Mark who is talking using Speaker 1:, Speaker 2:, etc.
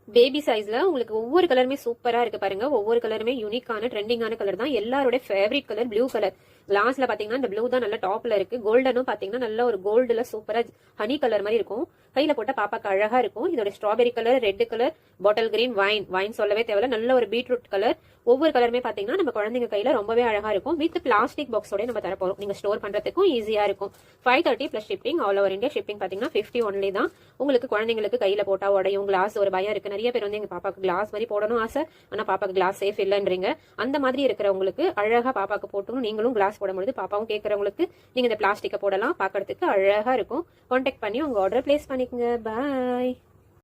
Speaker 1: Baby சைஸ்ல உங்களுக்கு ஒவ்வொரு கலருமே சூப்பரா இருக்கு பாருங்க. ஒவ்வொரு கலருமே யூனிக்கான ட்ரெண்டிங்கான கலர் தான். எல்லாரோட ஃபேவரட் கலர் ப்ளூ கலர். கிளாஸ்ல பாத்தீங்கன்னா இந்த ப்ளூ தான் நல்ல டாப்ல இருக்கு. கோல்டனும் பாத்தீங்கன்னா நல்ல ஒரு கோல்டுல சூப்பரா ஹனி கலர் மாதிரி இருக்கும். கையில போட்ட பாப்பாக்கு அழகா இருக்கும். இதோட strawberry colour, red colour, bottle green, wine சொல்லவே தேவையில்ல. நல்ல ஒரு பீட்ரூட் கலர். ஒவ்வொரு கலருமே பாத்தீங்கன்னா நம்ம குழந்தைங்க கையில ரொம்பவே அழகா இருக்கும். வித் பிளாஸ்டிக் பாக்ஸோட நம்ம தரப்போறோம். நீங்க ஸ்டோர் பண்றதுக்கும் ஈஸியா இருக்கும். 530 plus shipping. All over India shipping பாத்தீங்கன்னா 50 ஒன்லி தான். உங்களுக்கு குழந்தைங்களுக்கு கையில போட்டா உடையும், கிளாஸ் ஒரு பயம் இருக்கு. நிறைய பேர் வந்து எங்க பாப்பாக்கு கிளாஸ் மாதிரி போடணும் ஆசை, ஆனா பாப்பாக்கு கிளாஸ் சேஃப் இல்லைன்றீங்க. அந்த மாதிரி இருக்கிறவங்களுக்கு அழகா பாப்பாக்கு போட்டணும். நீங்களும் கிளாஸ் போடும்போது பாப்பாவும் கேட்கறவங்களுக்கு நீங்க இந்த பிளாஸ்டிக்கை போடலாம். பாக்கிறதுக்கு அழகா இருக்கும். கான்டாக்ட் பண்ணி உங்க ஆர்டர் பிளேஸ் பண்ணிக்கோங்க. பாய்.